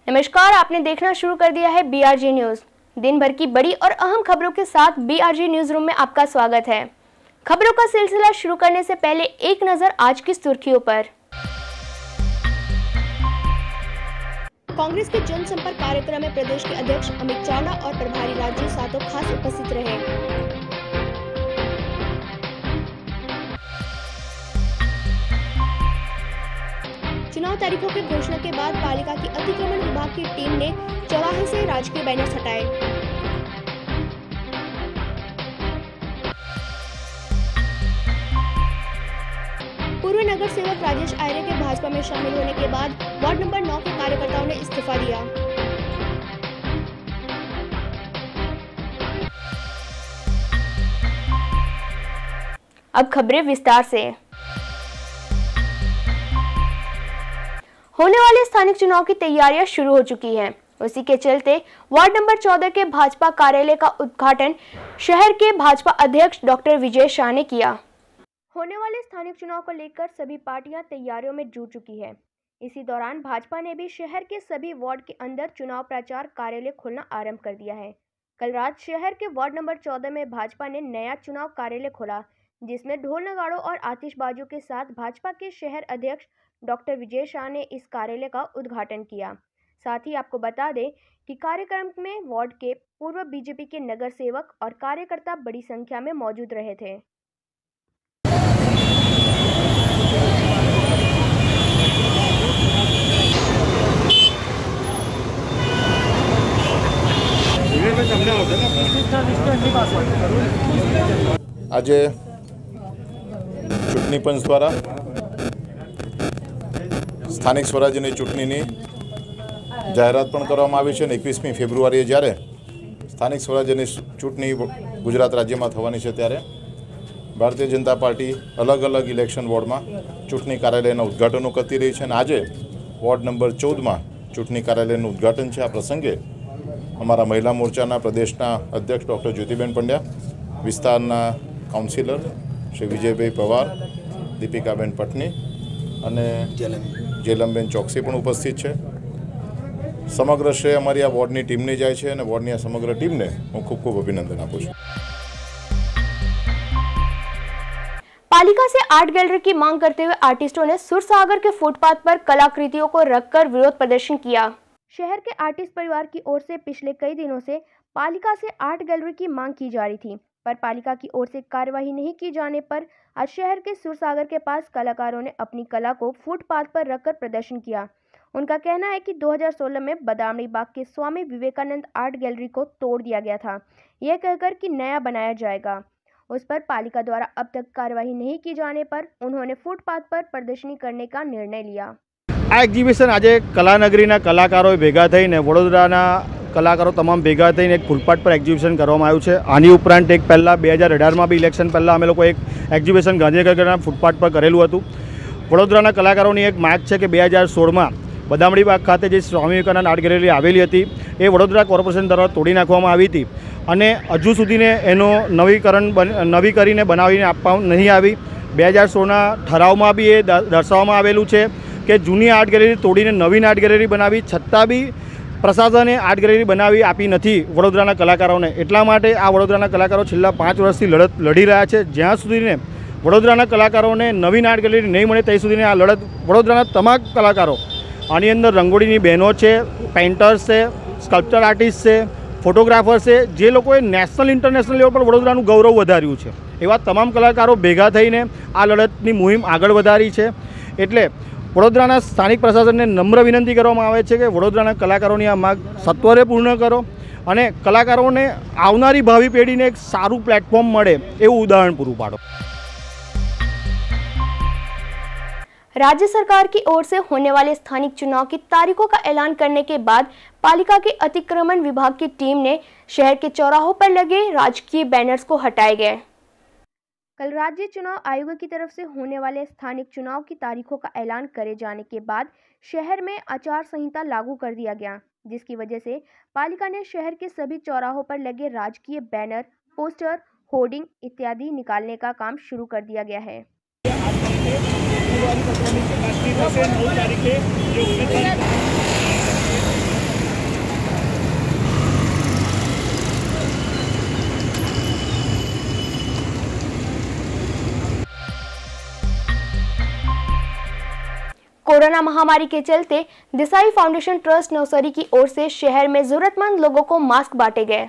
नमस्कार, आपने देखना शुरू कर दिया है BRG न्यूज। दिन भर की बड़ी और अहम खबरों के साथ BRG न्यूज रूम में आपका स्वागत है। खबरों का सिलसिला शुरू करने से पहले एक नजर आज की सुर्खियों पर। कांग्रेस के जनसंपर्क कार्यक्रम में प्रदेश के अध्यक्ष अमित चावला और प्रभारी राजीव सातव खास उपस्थित रहे। चुनाव तारीखों की घोषणा के बाद पालिका की अतिक्रमण विभाग की टीम ने चौराहे से राजकीय बैनर्स हटाए। पूर्व नगर सेवक राजेश आर्य के भाजपा में शामिल होने के बाद वार्ड नंबर 9 के कार्यकर्ताओं ने इस्तीफा दिया। अब खबरें विस्तार से। होने वाले स्थानिक चुनाव की तैयारियां शुरू हो चुकी हैं। उसी के चलते वार्ड नंबर 14 के भाजपा कार्यालय का उद्घाटन शहर के भाजपा अध्यक्ष डॉक्टर विजय शाह ने किया। होने वाले स्थानिक चुनाव को लेकर सभी पार्टियां तैयारियों में जुट चुकी है। इसी दौरान भाजपा ने भी शहर के सभी वार्ड के अंदर चुनाव प्रचार कार्यालय खोलना आरंभ कर दिया है। कल रात शहर के वार्ड नंबर 14 में भाजपा ने नया चुनाव कार्यालय खोला, जिसमें ढोल नगाड़ों और आतिशबाजियों के साथ भाजपा के शहर अध्यक्ष डॉक्टर विजय शाह ने इस कार्यालय का उद्घाटन किया। साथ ही आपको बता दें कि कार्यक्रम में वार्ड के पूर्व बीजेपी के नगर सेवक और कार्यकर्ता बड़ी संख्या में मौजूद रहे थे। आज चूंटणी पंच द्वारा स्थानिक स्वराज्यની ચૂંટણીની જાહેરાત પણ કરવામાં આવી છે અને 21મી ફેબ્રુઆરીએ જ્યારે સ્થાનિક સ્વરાજ્યની ચૂંટણી ગુજરાત રાજ્યમાં થવાની છે ત્યારે ભારતીય જનતા પાર્ટી અલગ અલગ ઇલેક્શન વોર્ડમાં ચૂંટણી કાર્યાલયના ઉદ્ઘાટનો કરતી રહી છે અને આજે વોર્ડ નંબર 14માં ચૂંટણી કાર્યાલયનું ઉદ્ઘાટન છે। આ પ્રસંગે અમારા મહિલા મોરચાના પ્રદેશના અધ્યક્ષ ડૉક્ટર જ્યોતિબેન પંડ્યા, વિસ્તારના કાઉન્સિલર શ્રી વિજયભાઈ પવાર, દીપિકાબેન પટની અને જેલમબેન ચોકસી પણ ઉપસ્થિત છે। સમગ્ર શ્રેય અમારી આ વોર્ડની ટીમને જાય છે અને વોર્ડની આ સમગ્ર ટીમને હું ખૂબ ખૂબ અભિનંદન આપું છું। पालिका से आर्ट गैलरी की मांग करते हुए आर्टिस्टों ने सुरसागर के फुटपाथ पर कलाकृतियों को रखकर विरोध प्रदर्शन किया। शहर के आर्टिस्ट परिवार की ओर से पिछले कई दिनों से पालिका से आर्ट गैलरी की मांग की जा रही थी, पर पालिका की ओर से कार्यवाही नहीं की जाने पर आज शहर के सुरसागर के पास कलाकारों ने अपनी कला को फुटपाथ पर रखकर प्रदर्शन किया। उनका कहना है कि 2016 में बदामड़ी बाग के स्वामी विवेकानंद आर्ट गैलरी को तोड़ दिया गया था, यह कहकर कि नया बनाया जाएगा। उस पर पालिका द्वारा अब तक कार्यवाही नहीं की जाने पर उन्होंने फुटपाथ पर प्रदर्शनी करने का निर्णय लिया। आ एक्जिबिशन आज कलानगरीना कलाकारों भेगा थईने वडोदराना कलाकारों तमाम भेगा थईने एक फुटपाथ पर एक्जिबिशन करवामां आव्युं छे। आनी उपरांत एक पहला 2018 में भी इलेक्शन पहला अमे लोको एक एक्जिबिशन गांधीनगरना फुटपाथ पर करेलुं हतुं। वडोदराना कलाकारों एक माग है कि 2016 में बदामड़ी बाग खाते जो स्वामी विवेकानंद आर्ट गैलरी आवेली थी ए वडोदरा कॉर्पोरेशन द्वारा तोड़ी नाखवामां आवी थी अने हजू सुधीने एनो नवी करीने बनावीने आपवा नहीं आवी। 2016 ठरावमां बी ए दर्शाववामां आवेलुं छे कि जूनी आर्ट गैलरी तोड़ीने नवीन आर्ट गैलरी बनावी, छतां बी प्रशासने आर्ट गैलरी बनावी आपी नथी वडोदराना कलाकारों ने। एटला माटे आ वडोदराना कलाकारों छेल्ला 5 वर्षथी लड़ी रह्या छे। ज्यां सुधीने वडोदराना कलाकारों ने नवीन आर्ट गैलरी नहीं मळे त्यां सुधीने आ लड़त वडोदराना तमाम कलाकारों आनी अंदर रंगोळीनी बहनों है, पेइंटर्स है, स्कल्पचर आर्टिस्ट है, फोटोग्राफर्स है, जे लोकोए नेशनल इंटरनेशनल लेवल पर वडोदरानुं गौरव वधार्युं छे एवा तमाम कलाकारों भेगा थईने आ लड़तनी मुहिम आगळ वधारी छे। एटले वडोदराना स्थानिक प्रशासनने नम्र विनंती करवामां आवे छे कि वडोदराना कलाकारोनी आ मांग सत्वरे पूर्ण करो अने कलाकारोने आवनारी भावी पेढ़ीने एक सारूं प्लेटफॉर्म मळे एवुं उदाहरण पूरुं पाडो। राज्य सरकार की ओर से होने वाले स्थानिक चुनाव की तारीखों का ऐलान करने के बाद पालिका के अतिक्रमण विभाग की टीम ने शहर के चौराहों पर लगे राजकीय बैनर्स को हटाए गए। कल राज्य चुनाव आयोग की तरफ से होने वाले स्थानिक चुनाव की तारीखों का ऐलान करे जाने के बाद शहर में आचार संहिता लागू कर दिया गया, जिसकी वजह से पालिका ने शहर के सभी चौराहों पर लगे राजकीय बैनर, पोस्टर, होर्डिंग इत्यादि निकालने का काम शुरू कर दिया गया है। कोरोना महामारी के चलते देसाई फाउंडेशन ट्रस्ट नवसारी की ओर से शहर में जरूरतमंद लोगों को मास्क बांटे गए।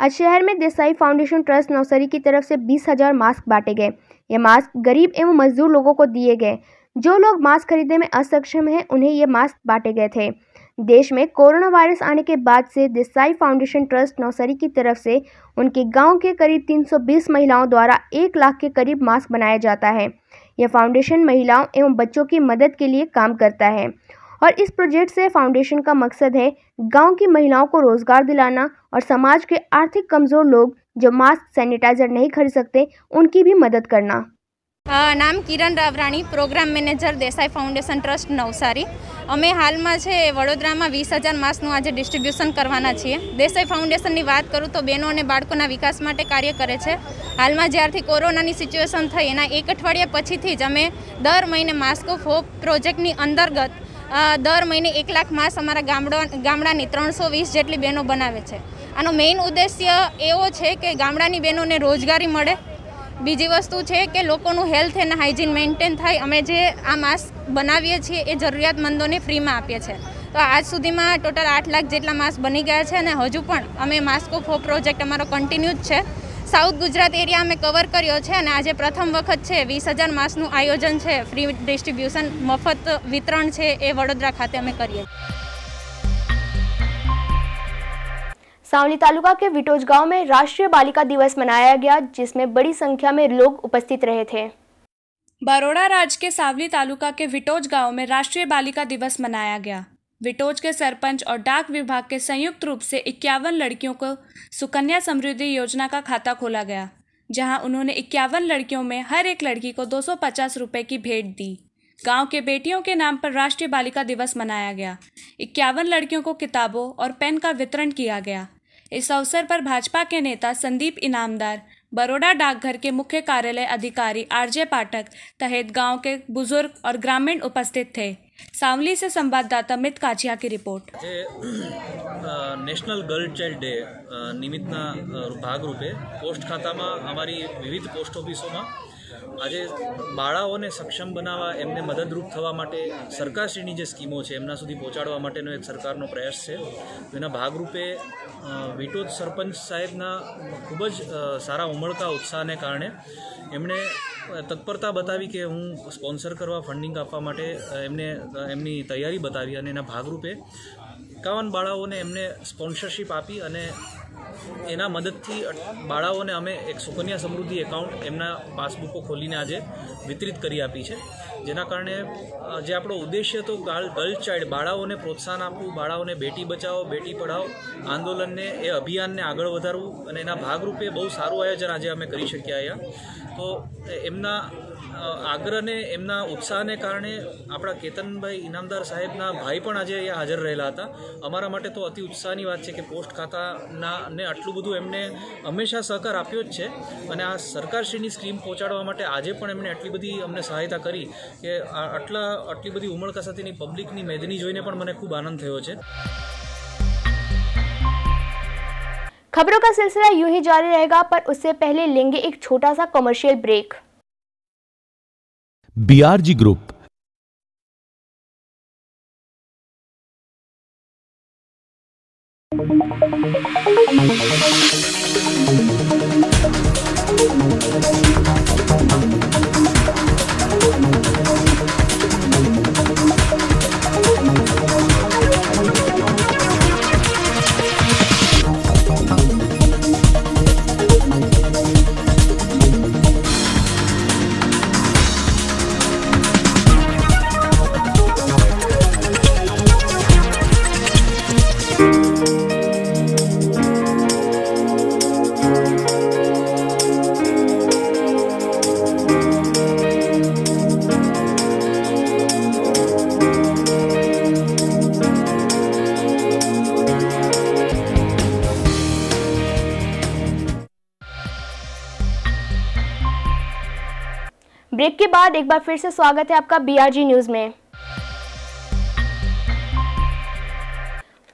आज शहर में देसाई फाउंडेशन ट्रस्ट नवसारी की तरफ से 20,000 मास्क बांटे गए। ये मास्क गरीब एवं मजदूर लोगों को दिए गए। जो लोग मास्क खरीदने में असक्षम हैं, उन्हें ये मास्क बांटे गए थे। देश में कोरोना वायरस आने के बाद से देसाई फाउंडेशन ट्रस्ट नवसारी की तरफ से उनके गांव के करीब 320 महिलाओं द्वारा 1 लाख के करीब मास्क बनाया जाता है। यह फाउंडेशन महिलाओं एवं बच्चों की मदद के लिए काम करता है और इस प्रोजेक्ट से फाउंडेशन का मकसद है गांव की महिलाओं को रोजगार दिलाना और समाज के आर्थिक कमजोर लोग जो मास्क सैनिटाइजर नहीं खरीद सकते उनकी भी मदद करना। नाम Kiran Ravrani, programme manager Desai foundation trust Navsari. अमे हाल में वडोदरा में 20,000 मास्कનું आज डिस्ट्रीब्यूशन करवाना छीए। देसाई फाउंडेशनની વાત करूँ तो बहनों और बाळकोना विकास माटे कार्य करे छे। हाल में ज्यारथी कोरोनानी सिच्युएशन थई एना 1 अठवाडिया पछीथी ज अमे दर महीने मास्क ऑफ होप प्रोजेक्टनी अंतर्गत दर महीने 1 लाख मास्क अमारा गामडानी 320 जेटली बहनों बनावे छे। आनो मेन उद्देश्य एवो छे के गामडानी बहनोने रोजगारी मळे। बीजी वस्तु है कि लोगों हेल्थ एंड हाइजीन मेन्टेन थाय। अमे जे आ मास्क बनावीए छीए ए जरूरियातमंदोने फ्री में आपीए छे। तो आज सुधी में टोटल 8 लाख जेटला मास्क बनी गया है अने हजू पण अमे मास्क ऑफ होप प्रोजेक्ट अमारो कंटिन्यूज छे। साउथ गुजरात एरिया अमे कवर कर्यो छे अने आज प्रथम वखत छे 20,000 मास्कનું आयोजन छे। फ्री डिस्ट्रीब्यूशन मफत वितरण छे ए वडोदरा खाते अमे करीए। सावली तालुका के विटोज गांव में राष्ट्रीय बालिका दिवस मनाया गया, जिसमें बड़ी संख्या में लोग उपस्थित रहे थे। बरोड़ा राज्य के सावली तालुका के विटोज गांव में राष्ट्रीय बालिका दिवस मनाया गया। विटोज के सरपंच और डाक विभाग के संयुक्त रूप से 51 लड़कियों को सुकन्या समृद्धि योजना का खाता खोला गया, जहां उन्होंने 51 लड़कियों में हर एक लड़की को 250 रुपये की भेंट दी। गांव के बेटियों के नाम पर राष्ट्रीय बालिका दिवस मनाया गया। 51 लड़कियों को किताबों और पेन का वितरण किया गया। इस अवसर पर भाजपा के नेता संदीप इनामदार, बरोड़ा डाकघर के मुख्य कार्यालय अधिकारी आरजे पाठक सहित गांव के बुजुर्ग और ग्रामीण उपस्थित थे। सावली से संवाददाता मित काचिया की report. National girl child day निमित्तना भागरूपे पोस्ट खाता में अमारी विविध पोस्ट ऑफिसों में आज बाळाओने सक्षम बनावा एमने मददरूप थवा माटे सरकारश्रीनी जे स्कीमो छे एमना सुधी पहोंचाडवा माटेनो एक सरकारनो प्रयास छे। एना भागरूपे विटोज सरपंच साहेबना खूब ज सारा उमळका उत्साहने कारणे एमणे तत्परता बतावी के हूँ स्पॉन्सर करवा फंडिंग आपवा माटे एमने एमनी तैयारी बतावी अने एना भागरूपे 51 बाळाओने एमने स्पॉन्सरशीप आपी अने एना मददथी बाळाओने अमे एक सुकन्या समृद्धि एकाउंट एमना पासबुको खोलीने आज वितरित करी आपी छे। जेना कारणे जे आपणो उद्देश्य तो गर्ल चाइल्ड बाळाओने प्रोत्साहन आपવું, बाळाओने बेटी बचाओ बेटी पढ़ाओ आंदोलनने ए अभियानने आगळ વધારવું અને એના ભાગરૂપે બહુ સારું આયોજન આજે અમે કરી શક્યા અહીંયા। તો એમના આગ્રહને એમના ઉત્સાહને કારણે આપણા કેતનભાઈ ઇનામદાર સાહેબના ભાઈ પણ આજે અહીંયા હાજર રહેલા હતા। અમારા માટે તો અતિ ઉત્સાહની વાત છે કે પોસ્ટ ખાતાના ને આટલું બધું એમને હંમેશા સહકાર આપ્યો જ છે અને આ સરકારશ્રીની સ્કીમ પહોંચાડવા માટે આજે પણ એમણે આટલી બધી અમને સહાયતા કરી કે આટલી બધી ઉમળકા સાથેની પબ્લિકની મેદની જોઈને પણ મને ખૂબ આનંદ થયો છે। खबरों का सिलसिला यूं ही जारी रहेगा, पर उससे पहले लेंगे एक छोटा सा commercial break. BRG group break के बाद एक बार फिर से स्वागत है आपका बीआरजी न्यूज में।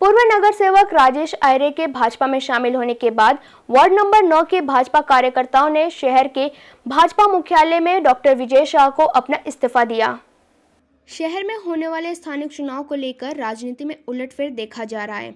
पूर्व नगर सेवक राजेश आयरे के भाजपा में शामिल होने के बाद वार्ड नंबर 9 के भाजपा कार्यकर्ताओं ने शहर के भाजपा मुख्यालय में डॉक्टर विजय शाह को अपना इस्तीफा दिया। शहर में होने वाले स्थानिक चुनाव को लेकर राजनीति में उलटफेर देखा जा रहा है।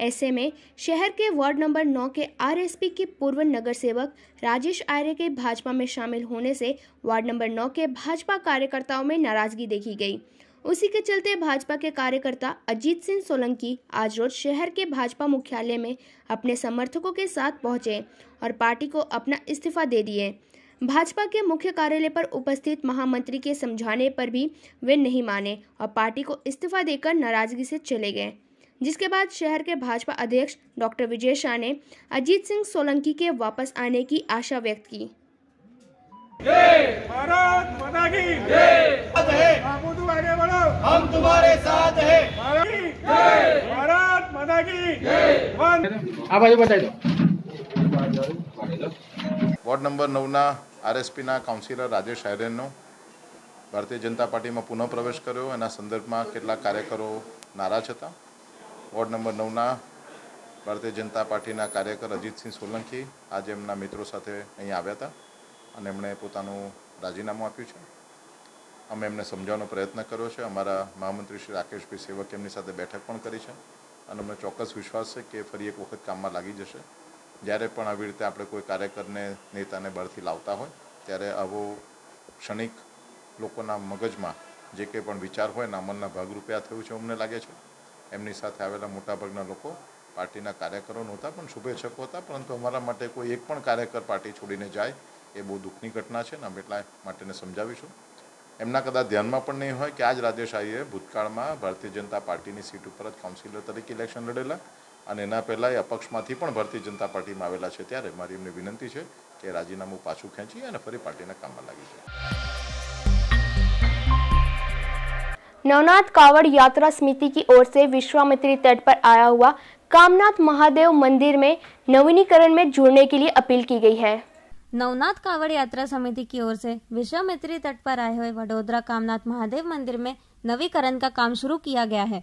ऐसे में शहर के वार्ड नंबर 9 के आरएसपी के पूर्व नगर सेवक राजेश आर्य के भाजपा में शामिल होने से वार्ड नंबर 9 के भाजपा कार्यकर्ताओं में नाराजगी देखी गई। उसी के चलते भाजपा के कार्यकर्ता अजीत सिंह सोलंकी आज रोज शहर के भाजपा मुख्यालय में अपने समर्थकों के साथ पहुंचे और पार्टी को अपना इस्तीफा दे दिए। भाजपा के मुख्य कार्यालय पर उपस्थित महामंत्री के समझाने पर भी वे नहीं माने और पार्टी को इस्तीफा देकर नाराजगी से चले गए, जिसके बाद शहर के भाजपा अध्यक्ष डॉक्टर विजय शाह ने अजीत सिंह सोलंकी के वापस आने की आशा व्यक्त की। भारत माता की जय। आगे बढ़ो, हम तुम्हारे साथ हैं। भारत माता की जय। आप आगे बताइए। Ward number 9 आरएसपीना councillor Rajesh आर्યનો Bharatiya Janata પાર્ટીમાં પુનઃ પ્રવેશ કર્યો, એના સંદર્ભમાં કેટલાક કાર્યકરો નારાજ હતા। વોર્ડ નંબર 9 ભારતીય જનતા પાર્ટીના કાર્યકર અજીતસિંહ સોલંકી આજે એમના મિત્રો સાથે અહીં આવ્યા હતા અને એમણે પોતાનું રાજીનામું આપ્યું છે। અમે એમને સમજાવવાનો પ્રયત્ન કર્યો છે। અમારા મહામંત્રી શ્રી રાકેશભાઈ સેવક એમની સાથે બેઠક પણ કરી છે અને અમને ચોક્કસ વિશ્વાસ છે કે ફરી એક વખત કામમાં લાગી જશે। જ્યારે પણ આવી રીતે આપણે કોઈ કાર્યકરને નેતાને બહારથી લાવતા હોય ત્યારે આવો ક્ષણિક લોકોના મગજમાં જે કંઈ પણ વિચાર હોય ને અમલના ભાગરૂપે આ થયું છે અમને લાગે છે। એમની સાથે આવેલા મોટાભાગના લોકો પાર્ટીના કાર્યકરો નહોતા પણ શુભેચ્છકો હતા, પરંતુ અમારા માટે કોઈ એક પણ કાર્યકર પાર્ટી છોડીને જાય એ બહુ દુઃખની ઘટના છે ને અમે એટલા માટેને સમજાવીશું। એમના કદાચ ધ્યાનમાં પણ નહીં હોય કે આજ રાजेश આર્યે ભૂતકાળમાં ભારતીય જનતા પાર્ટીની સીટ ઉપર જ કાઉન્સિલર તરીકે ઇલેક્શન લડેલા અને એના પહેલાં અપક્ષમાંથી પણ ભારતીય જનતા પાર્ટીમાં આવેલા છે। ત્યારે મારી એમને વિનંતી છે કે રાજીનામું પાછું ખેંચી અને ફરી પાર્ટીના કામમાં લાગી જાય। नवनाथ कावड़ यात्रा समिति की ओर से विश्वामित्री तट पर आया हुआ कामनाथ महादेव मंदिर में नवीनीकरण में जुड़ने के लिए अपील की गई है। नवनाथ कावड़ यात्रा समिति की ओर से विश्वामित्री तट पर आए हुए वडोदरा कामनाथ महादेव मंदिर में नवीकरण का काम शुरू किया गया है।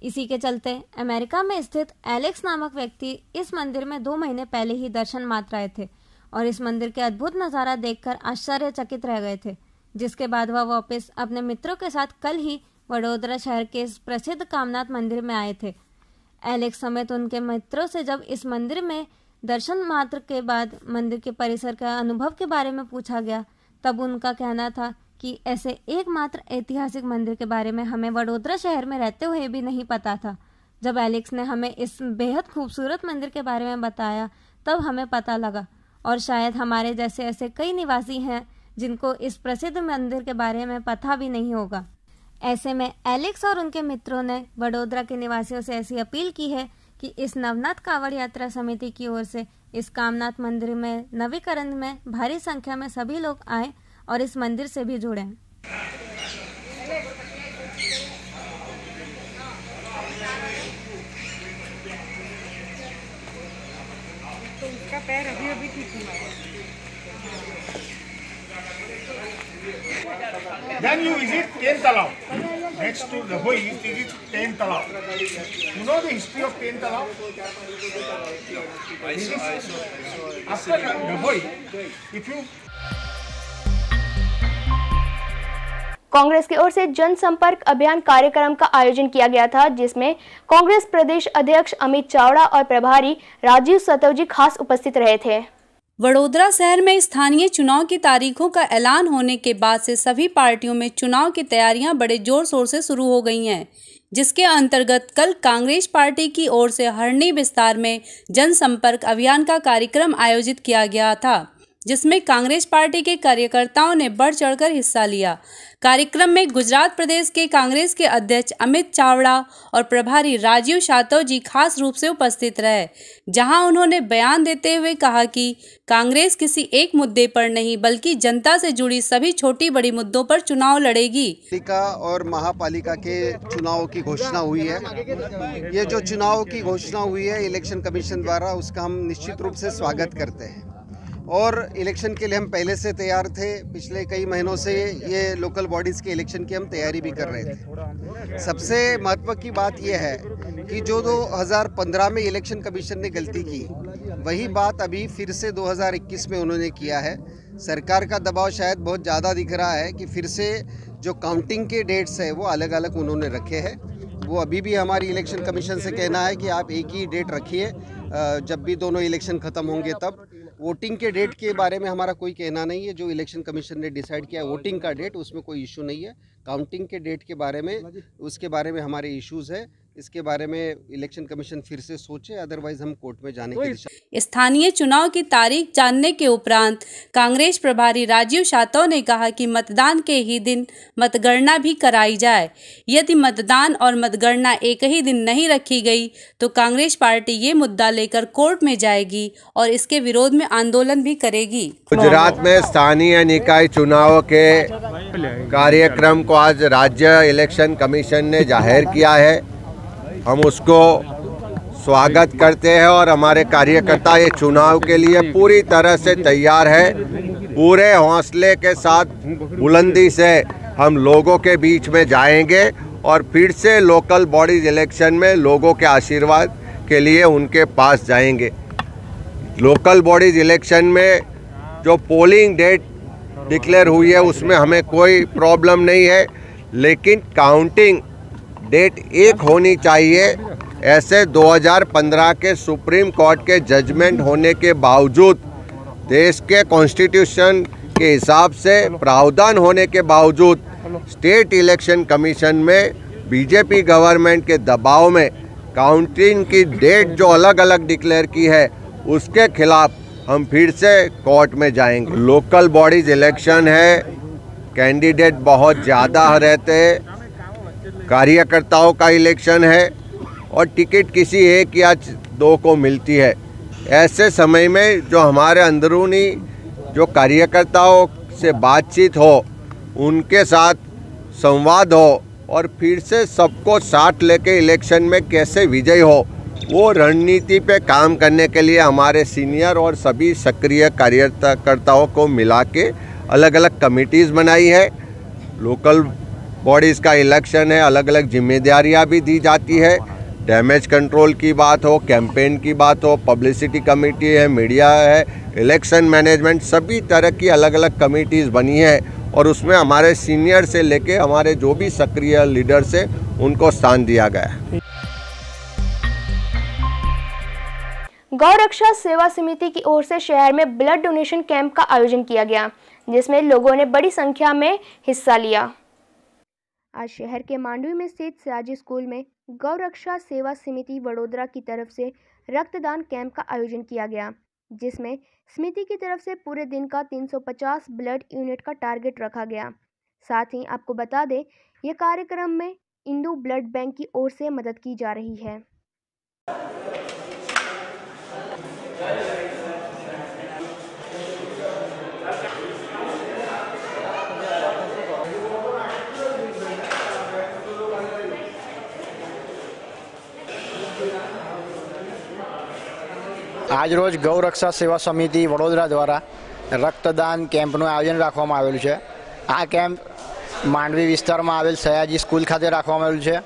इसी के चलते अमेरिका में स्थित एलेक्स नामक व्यक्ति इस मंदिर में 2 महीने पहले ही दर्शन मात्र आए थे और इस मंदिर के अद्भुत नज़ारा देखकर आश्चर्यचकित रह गए थे, जिसके बाद वह वापस अपने मित्रों के साथ कल ही वडोदरा शहर के इस प्रसिद्ध कामनाथ मंदिर में आए थे। एलेक्स समेत उनके मित्रों से जब इस मंदिर में दर्शन मात्र के बाद मंदिर के परिसर का अनुभव के बारे में पूछा गया, तब उनका कहना था कि ऐसे एकमात्र ऐतिहासिक मंदिर के बारे में हमें वडोदरा शहर में रहते हुए भी नहीं पता था। जब एलेक्स ने हमें इस बेहद खूबसूरत मंदिर के बारे में बताया तब हमें पता लगा, और शायद हमारे जैसे ऐसे कई निवासी हैं जिनको इस प्रसिद्ध मंदिर के बारे में पता भी नहीं होगा। ऐसे में एलेक्स और उनके मित्रों ने वडोदरा के निवासियों से ऐसी अपील की है कि इस नवनाथ कावड़ यात्रा समिति की ओर से इस कामनाथ मंदिर में नवीकरण में भारी संख्या में सभी लोग आएं और इस मंदिर से भी जुड़ें। तो उसका पैर अभी ठीक हुआ। Then you visit 10 Talao. Next to the Hoi, you visit 10 Talao. You know the history of 10 Talao? After the Hoi, if you Congress की ओर से जनसंपर्क अभियान कार्यक्रम का आयोजन किया गया था, जिसमें कांग्रेस प्रदेश अध्यक्ष अमित चावड़ा और प्रभारी राजीव सतवजी खास उपस्थित रहे थे। वडोदरा शहर में स्थानीय चुनाव की तारीखों का ऐलान होने के बाद से सभी पार्टियों में चुनाव की तैयारियां बड़े जोर शोर से शुरू हो गई हैं, जिसके अंतर्गत कल कांग्रेस पार्टी की ओर से हरणी विस्तार में जनसंपर्क अभियान का कार्यक्रम आयोजित किया गया था, जिसमें कांग्रेस पार्टी के कार्यकर्ताओं ने बढ़ चढ़कर हिस्सा लिया। कार्यक्रम में गुजरात प्रदेश के कांग्रेस के अध्यक्ष अमित चावड़ा और प्रभारी राजीव सातव जी खास रूप से उपस्थित रहे, जहां उन्होंने बयान देते हुए कहा कि कांग्रेस किसी एक मुद्दे पर नहीं बल्कि जनता से जुड़ी सभी छोटी बड़ी मुद्दों पर चुनाव लड़ेगी। पालिका और महापालिका के चुनाव की घोषणा हुई है। ये जो चुनाव की घोषणा हुई है इलेक्शन कमीशन द्वारा, उसका हम निश्चित रूप से स्वागत करते हैं और इलेक्शन के लिए हम पहले से तैयार थे। पिछले कई महीनों से ये लोकल बॉडीज़ के इलेक्शन की हम तैयारी भी कर रहे थे। सबसे महत्व की बात यह है कि जो 2015 में इलेक्शन कमीशन ने गलती की, वही बात अभी फिर से 2021 में उन्होंने किया है। सरकार का दबाव शायद बहुत ज़्यादा दिख रहा है कि फिर से जो काउंटिंग के डेट्स है वो अलग अलग उन्होंने रखे हैं। वो अभी भी हमारी इलेक्शन कमीशन से कहना है कि आप एक ही डेट रखिए, जब भी दोनों इलेक्शन ख़त्म होंगे तब। वोटिंग के डेट के बारे में हमारा कोई कहना नहीं है। जो इलेक्शन कमीशन ने डिसाइड किया है वोटिंग का डेट, उसमें कोई इशू नहीं है। काउंटिंग के डेट के बारे में, उसके बारे में हमारे इश्यूज़ है। इसके बारे में इलेक्शन कमीशन फिर से सोचे, अदरवाइज हम कोर्ट में जाने की दिशा। स्थानीय चुनाव की तारीख जानने के उपरांत कांग्रेस प्रभारी राजीव सातव ने कहा कि मतदान के ही दिन मतगणना भी कराई जाए। यदि मतदान और मतगणना एक ही दिन नहीं रखी गई तो कांग्रेस पार्टी ये मुद्दा लेकर कोर्ट में जाएगी और इसके विरोध में आंदोलन भी करेगी। गुजरात में स्थानीय निकाय चुनाव के कार्यक्रम को आज राज्य इलेक्शन कमीशन ने जाहिर किया है। हम उसको स्वागत करते हैं और हमारे कार्यकर्ता ये चुनाव के लिए पूरी तरह से तैयार है। पूरे हौसले के साथ बुलंदी से हम लोगों के बीच में जाएंगे और फिर से लोकल बॉडीज इलेक्शन में लोगों के आशीर्वाद के लिए उनके पास जाएंगे। लोकल बॉडीज इलेक्शन में जो पोलिंग डेट डिक्लेयर हुई है उसमें हमें कोई प्रॉब्लम नहीं है, लेकिन काउंटिंग डेट एक होनी चाहिए। ऐसे 2015 के सुप्रीम कोर्ट के जजमेंट होने के बावजूद, देश के कॉन्स्टिट्यूशन के हिसाब से प्रावधान होने के बावजूद स्टेट इलेक्शन कमीशन में बीजेपी गवर्नमेंट के दबाव में काउंटिंग की डेट जो अलग अलग डिक्लेयर की है उसके खिलाफ हम फिर से कोर्ट में जाएंगे। लोकल बॉडीज इलेक्शन है, कैंडिडेट बहुत ज़्यादा रहते हैं, कार्यकर्ताओं का इलेक्शन है और टिकट किसी एक या दो को मिलती है। ऐसे समय में जो हमारे अंदरूनी जो कार्यकर्ताओं से बातचीत हो, उनके साथ संवाद हो और फिर से सबको साथ लेके इलेक्शन में कैसे विजय हो, वो रणनीति पे काम करने के लिए हमारे सीनियर और सभी सक्रिय कार्यकर्ताओं को मिला के अलग अलग कमिटीज़ बनाई है। लोकल बॉडीज़ का इलेक्शन है, अलग अलग जिम्मेदारियां भी दी जाती है। डैमेज कंट्रोल की बात हो, कैंपेन की बात हो, पब्लिसिटी कमेटी है, मीडिया है, इलेक्शन मैनेजमेंट, सभी तरह की अलग अलग कमिटीज़ बनी है और उसमें हमारे सीनियर से लेके हमारे जो भी सक्रिय लीडर्स हैं उनको स्थान दिया गया है। गौ रक्षा सेवा समिति की ओर से शहर में ब्लड डोनेशन कैंप का आयोजन किया गया, जिसमें लोगों ने बड़ी संख्या में हिस्सा लिया। आज शहर के मांडवी में स्थित सयाजी स्कूल में गौ रक्षा सेवा समिति वडोदरा की तरफ से रक्तदान कैंप का आयोजन किया गया, जिसमें समिति की तरफ से पूरे दिन का 350 ब्लड यूनिट का टारगेट रखा गया। साथ ही आपको बता दें, यह कार्यक्रम में इंदू ब्लड बैंक की ओर से मदद की जा रही है। આજ રોજ ગૌ રક્ષા સેવા સમિતિ વડોદરા દ્વારા રક્તદાન કેમ્પનું આયોજન રાખવામાં આવેલું છે। આ કેમ્પ માંડવી વિસ્તારમાં આવેલ સયાજી સ્કૂલ ખાતે રાખવામાં આવેલું છે।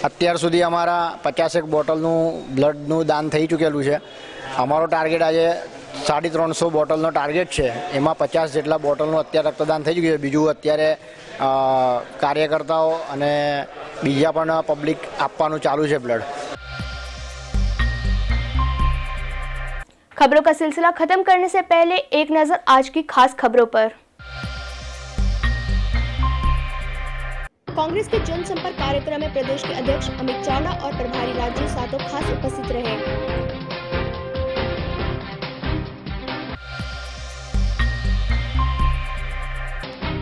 અત્યાર સુધી અમારા 50 બોટલનું બ્લડનું દાન થઈ ચૂકેલું છે। અમારો ટાર્ગેટ આજે 350 બોટલનો ટાર્ગેટ છે, એમાં 50 જેટલા બોટલનું અત્યારે રક્તદાન થઈ ચૂક્યું છે। બીજું અત્યારે કાર્યકર્તાઓ અને બીજા પણ પબ્લિક આપવાનું ચાલુ છે બ્લડ। खबरों का सिलसिला खत्म करने से पहले एक नजर आज की खास खबरों पर। कांग्रेस के जनसंपर्क कार्यक्रम में प्रदेश के अध्यक्ष अमित चावला और प्रभारी राजीव सातव खास उपस्थित रहे।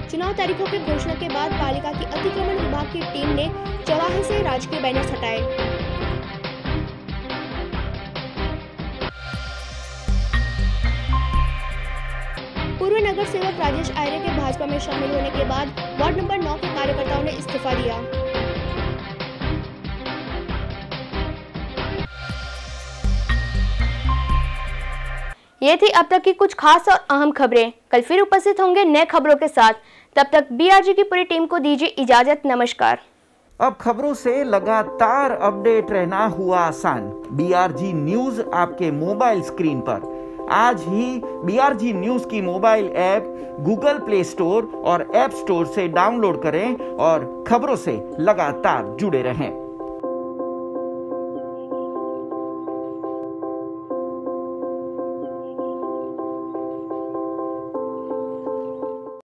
चुनाव तारीखों की घोषणा के बाद पालिका की अतिक्रमण विभाग की टीम ने चौराहे से राजकीय बैनर्स हटाए। पूर्व नगर सेवक राजेश आर्य के भाजपा में शामिल होने के बाद वार्ड नंबर 9 के कार्यकर्ताओं ने इस्तीफा दिया। ये थी अब तक की कुछ खास और अहम खबरें। कल फिर उपस्थित होंगे नए खबरों के साथ। तब तक बीआरजी की पूरी टीम को दीजिए इजाजत। नमस्कार। अब खबरों से लगातार अपडेट रहना हुआ आसान। बीआरजी न्यूज आपके मोबाइल स्क्रीन पर आज ही BRG न्यूज की mobile app Google play store और ऐप स्टोर से डाउनलोड करें और खबरों से लगातार जुड़े रहें।